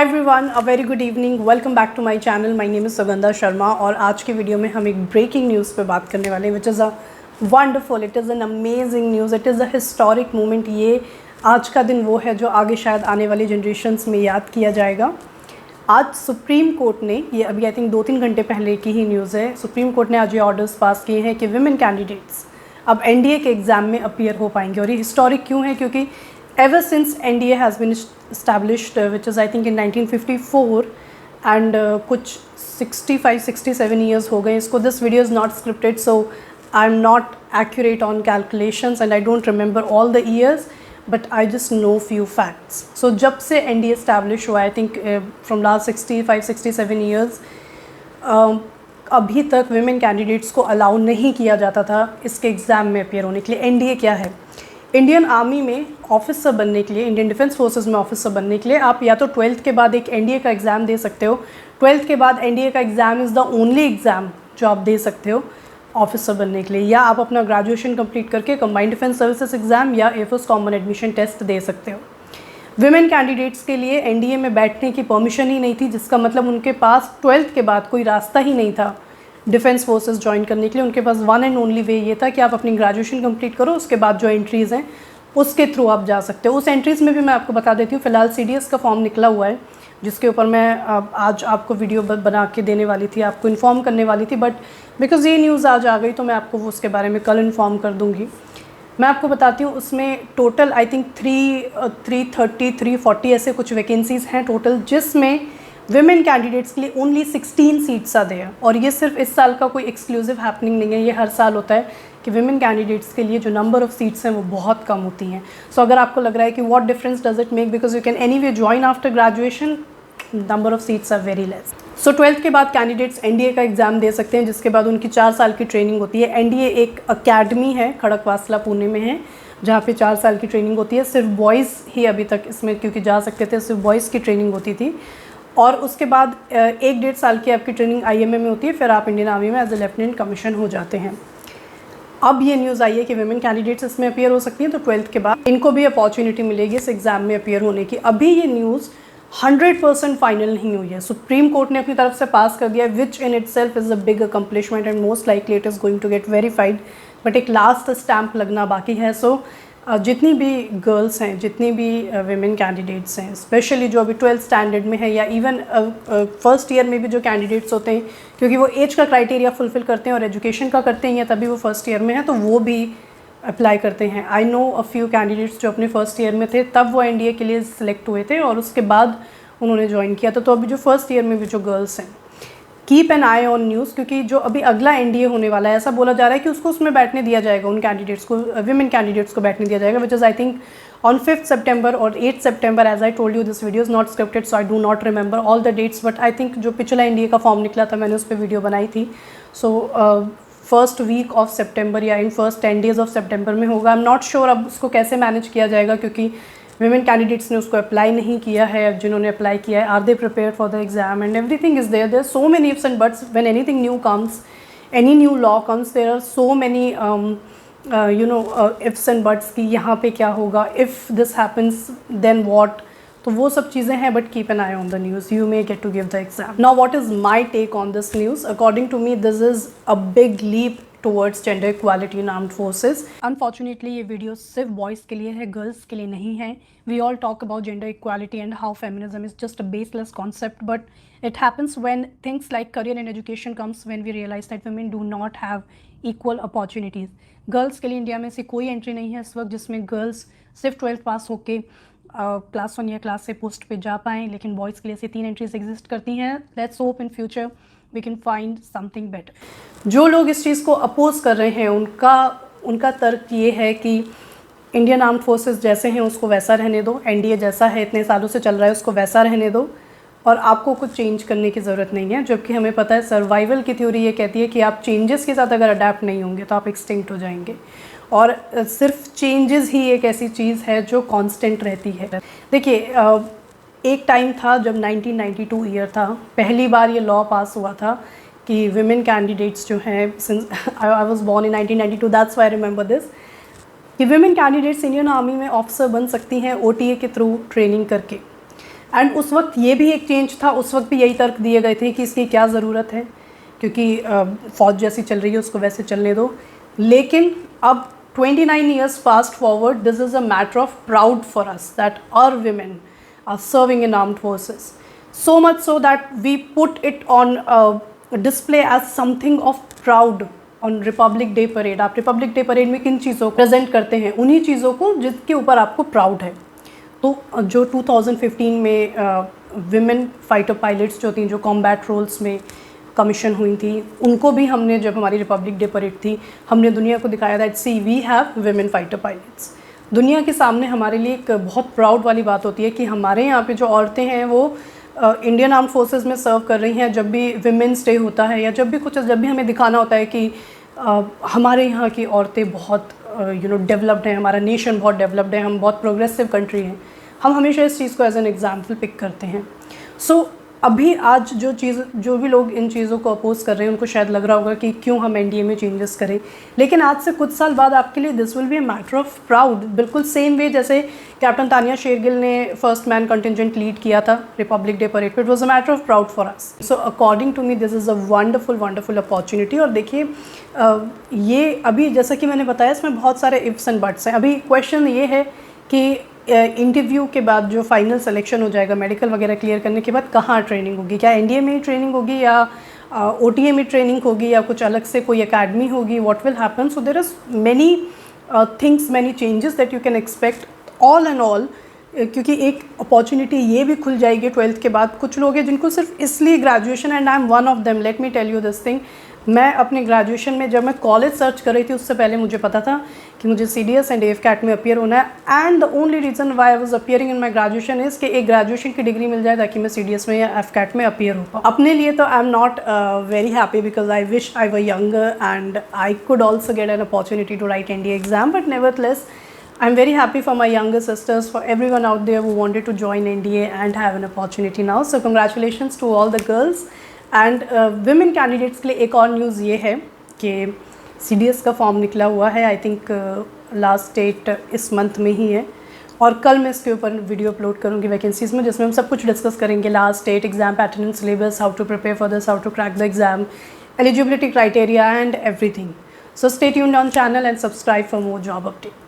Hi everyone, a very good evening. Welcome back to my channel. My name is Sugandha Sharma और आज की video में हम एक ब्रेकिंग न्यूज़ पे बात करने वाले हैं which is a wonderful, it is an amazing news, it is a historic moment. ये आज का दिन वो है जो आगे शायद आने वाली जनरेशन्स में याद किया जाएगा। आज सुप्रीम कोर्ट ने, ये अभी आई थिंक 2-3 घंटे पहले की ही न्यूज़ है, सुप्रीम कोर्ट ने आज ये ऑर्डर्स पास किए हैं कि विमेन कैंडिडेट्स अब एनडीए के एग्ज़ाम में अपीयर हो पाएंगे। और ये हिस्टोरिक क्यों है? क्योंकि ever since NDA has been established which is I think in 1954 and कुछ 65-67 years हो गए इसको। This video is not scripted so I'm not accurate on calculations and I don't remember all the years but I just know few facts. So जब से NDA establish हुआ I think from last 65-67 years अभी तक women candidates को allow नहीं किया जाता था इसके एग्ज़ाम में अपीयर होने के लिए। NDA क्या है? इंडियन आर्मी में ऑफिसर बनने के लिए, इंडियन डिफेंस फोर्सेस में ऑफिसर बनने के लिए आप या तो 12th के बाद एक एनडीए का एग्ज़ाम दे सकते हो। 12th के बाद एनडीए का exam is the only exam जो आप दे सकते हो ऑफिसर बनने के लिए, या आप अपना ग्रेजुएशन कंप्लीट करके कंबाइंड डिफेंस सर्विसेज एग्ज़ाम या एयरफोर्स कॉमन एडमिशन टेस्ट दे सकते हो। विमेन कैंडिडेट्स के लिए एनडीए में बैठने की परमिशन ही नहीं थी, जिसका मतलब उनके पास 12th के बाद कोई रास्ता ही नहीं था डिफेंस फोर्सेस ज्वाइन करने के लिए। उनके पास वन एंड ओनली वे ये था कि आप अपनी ग्रेजुएशन कंप्लीट करो, उसके बाद जो एंट्रीज़ हैं उसके थ्रू आप जा सकते हो। उस एंट्रीज़ में भी मैं आपको बता देती हूँ, फ़िलहाल सीडीएस का फॉर्म निकला हुआ है जिसके ऊपर मैं आज आपको वीडियो बना के देने वाली थी, आपको इन्फॉर्म करने वाली थी, बट बिकॉज़ ये न्यूज़ आज आ गई तो मैं आपको उसके बारे में कल इन्फॉर्म कर दूँगी। मैं आपको बताती हूँ उसमें टोटल आई थिंक 340 ऐसे कुछ वैकेंसीज़ हैं टोटल, जिसमें विमेन कैंडिडेट्स के लिए ओनली 16 सीट्स आ दें। और ये सिर्फ इस साल का कोई एक्सक्लूसिव हैपनिंग नहीं है, ये हर साल होता है कि विमेन कैंडिडेट्स के लिए जो नंबर ऑफ़ सीट्स हैं वो बहुत कम होती हैं। सो अगर आपको लग रहा है कि what difference does it make, because you can anyway join after graduation, number of seats are very less. So 12th के बाद कैंडिडेट्स एनडीए का एग्ज़ाम दे सकते हैं, जिसके बाद उनकी 4 साल की ट्रेनिंग होती है। एनडीए एक अकेडमी है, खड़कवासला पुणे में है, जहाँ पे 4 साल की ट्रेनिंग होती है। सिर्फ बॉयज़ ही अभी तक इसमें क्योंकि जा सकते थे, सिर्फ बॉयज़ की ट्रेनिंग होती थी। और उसके बाद 1-1.5 साल की आपकी ट्रेनिंग आईएमए में होती है, फिर आप इंडियन आर्मी में एज ए लेफ्टिनेंट कमीशन हो जाते हैं। अब ये न्यूज़ आई है कि विमेन कैंडिडेट्स इसमें अपीयर हो सकती हैं, तो 12th के बाद इनको भी अपॉर्चुनिटी मिलेगी इस एग्ज़ाम में अपीयर होने की। अभी ये न्यूज़ 100% फाइनल नहीं हुई है, सुप्रीम कोर्ट ने अपनी तरफ से पास कर दिया, which in itself is a big accomplishment and most likely it is going to get verified, but एक लास्ट स्टैम्प लगना बाकी है। सो जितनी भी गर्ल्स हैं, जितनी भी विमेन कैंडिडेट्स हैं, स्पेशली जो अभी 12th स्टैंडर्ड में है या इवन फर्स्ट ईयर में भी जो कैंडिडेट्स होते हैं, क्योंकि वो एज का क्राइटेरिया फुलफिल करते हैं और एजुकेशन का करते हैं या तभी वो फर्स्ट ईयर में है, तो वो भी अप्लाई करते हैं। I know a few candidates जो अपने फर्स्ट ईयर में थे तब वो एनडीए के लिए सिलेक्ट हुए थे और उसके बाद उन्होंने ज्वाइन किया था। तो अभी जो फर्स्ट ईयर में भी जो गर्ल्स हैं, keep an eye on news, क्योंकि जो अभी अगला एनडीए होने वाला है, ऐसा बोला जा रहा है कि उसको उसमें बैठने दिया जाएगा, उन कैंडिडेट्स को, विमेन कैंडिडेट्स को बैठने दिया जाएगा, which is I think on 5 सितंबर और 8 सितंबर। As I told you this video is not scripted so I do not remember all the dates, but I think जो पिछला एनडीए का फॉर्म निकला था मैंने उस पर वीडियो बनाई थी। सो फर्स्ट वीक ऑफ सितंबर या इन फर्स्ट 10 days ऑफ सितंबर में होगा। आई एम नॉट श्योर अब उसको कैसे मैनेज किया जाएगा, क्योंकि विमेन कैंडिडेट्स ने उसको अप्लाई नहीं किया है। जिन्होंने अप्लाई किया है, are they prepare for the exam and everything is there. There so many ifs and buts when anything new comes, any new law comes, there are so many ifs and buts कि यहाँ पे क्या होगा, if this happens then what. तो वो सब चीज़ें हैं, but keep an eye on the news, you may get to give the exam. Now what is my take on this news? According to me this is a big leap towards gender equality in armed forces. Unfortunately ये video सिर्फ boys के लिए है, girls के लिए नहीं है। We all talk about gender equality and how feminism is just a baseless concept, but it happens when things like career and education comes, when we realize that women do not have equal opportunities. Girls के लिए India में से कोई entry नहीं है इस वक्त जिसमें गर्ल्स सिर्फ 12th पास होके क्लास 1 या क्लास से पोस्ट पे जा पाएँ, लेकिन बॉयज़ के लिए से 3 एंट्रीज एग्जिस्ट करती हैं। Let's hope in future we can find something better. जो लोग इस चीज़ को अपोज कर रहे हैं उनका तर्क ये है कि इंडियन आर्म्ड फोर्सेस जैसे हैं उसको वैसा रहने दो, एनडीए जैसा है इतने सालों से चल रहा है उसको वैसा रहने दो, और आपको कुछ चेंज करने की ज़रूरत नहीं है। जबकि हमें पता है सर्वाइवल की थ्योरी ये कहती है कि आप चेंजेस के साथ अगर अडेप्ट नहीं होंगे तो आप एक्सटिंक्ट हो जाएंगे, और सिर्फ चेंजेस ही एक ऐसी चीज़ है जो कांस्टेंट रहती है। देखिए एक टाइम था जब 1992 ईयर था, पहली बार ये लॉ पास हुआ था कि विमेन कैंडिडेट्स जो हैं, since I was born in 1992, that's why I remember this, कि विमेन कैंडिडेट्स इंडियन आर्मी में ऑफिसर बन सकती हैं ओटीए के थ्रू ट्रेनिंग करके। एंड उस वक्त ये भी एक चेंज था, उस वक्त भी यही तर्क दिए गए थे कि इसकी क्या ज़रूरत है, क्योंकि फ़ौज जैसी चल रही है उसको वैसे चलने दो। लेकिन अब 29 years fast forward, this is a matter of proud for us that our women are serving in armed forces. So much so that we put it on display as something of proud on Republic Day parade. आप Republic Day parade में किन चीज़ों को present करते हैं? उन्हीं चीज़ों को जिसके ऊपर आपको प्राउड है। तो जो 2015 में विमेन फाइटर पायलट्स जो थी, जो कॉम्बैट रोल्स में कमीशन हुई थी, उनको भी हमने, जब हमारी रिपब्लिक डे परेड थी, हमने दुनिया को दिखाया that see we have women fighter pilots. दुनिया के सामने हमारे लिए एक बहुत प्राउड वाली बात होती है कि हमारे यहाँ पे जो औरतें हैं वो इंडियन आर्म फोर्सेस में सर्व कर रही हैं। जब भी विमेंस डे होता है या जब भी हमें दिखाना होता है कि हमारे यहाँ की औरतें बहुत डेवलप्ड हैं, हमारा नेशन बहुत डेवलप्ड है, हम बहुत प्रोग्रेसिव कंट्री हैं, हम हमेशा इस चीज़ को एज एन एग्जाम्पल पिक करते हैं। सो अभी आज जो भी लोग इन चीज़ों को अपोज कर रहे हैं उनको शायद लग रहा होगा कि क्यों हम एनडीए में चेंजेस करें, लेकिन आज से कुछ साल बाद आपके लिए this will be a matter of proud. बिल्कुल सेम वे जैसे कैप्टन तानिया शेरगिल ने फर्स्ट मैन कंटिजेंट लीड किया था Republic Day parade, it was a matter of proud for us. So according to me this is a wonderful opportunity. और देखिए ये अभी जैसा कि मैंने बताया इसमें बहुत सारे इफ्स एंड बट्स हैं। अभी क्वेश्चन ये है कि इंटरव्यू के बाद जो फाइनल सिलेक्शन हो जाएगा, मेडिकल वगैरह क्लियर करने के बाद कहाँ ट्रेनिंग होगी, क्या एनडीए में ही ट्रेनिंग होगी या ओटीए में ट्रेनिंग होगी या कुछ अलग से कोई एकेडमी होगी, what will happen. So there is many things, many changes that you can expect all and all, क्योंकि एक अपॉर्चुनिटी ये भी खुल जाएगी 12th के बाद। कुछ लोग हैं जिनको सिर्फ इसलिए graduation, and I am one of them, let me tell you this thing. मैं अपने ग्रेजुएशन में जब मैं कॉलेज सर्च कर रही थी उससे पहले मुझे पता था कि मुझे CDS एंड AFCAT में अपीयर होना है, and the only reason why I was appearing in my graduation is कि एक ग्रेजुएशन की डिग्री मिल जाए ताकि मैं CDS में या AFCAT में अपीयर हो पाऊँ। अपने लिए तो I am not very happy because I wish I were younger and I could also get an opportunity to write NDA exam, but nevertheless I'm very happy for my younger sisters, for everyone out there who wanted to join NDA and have an opportunity now. So congratulations to all the girls. And women candidates के लिए एक और news ये है कि CDS का form निकला हुआ है। आई थिंक लास्ट डेट इस मंथ में ही है, और कल मैं इसके ऊपर वीडियो अपलोड करूँगी वैकेंसीज़ में, जिसमें हम सब कुछ डिस्कस करेंगे, last date, exam pattern and syllabus, how to prepare for this, how to crack the exam, eligibility criteria and everything. So stay tuned on channel and subscribe for more job updates.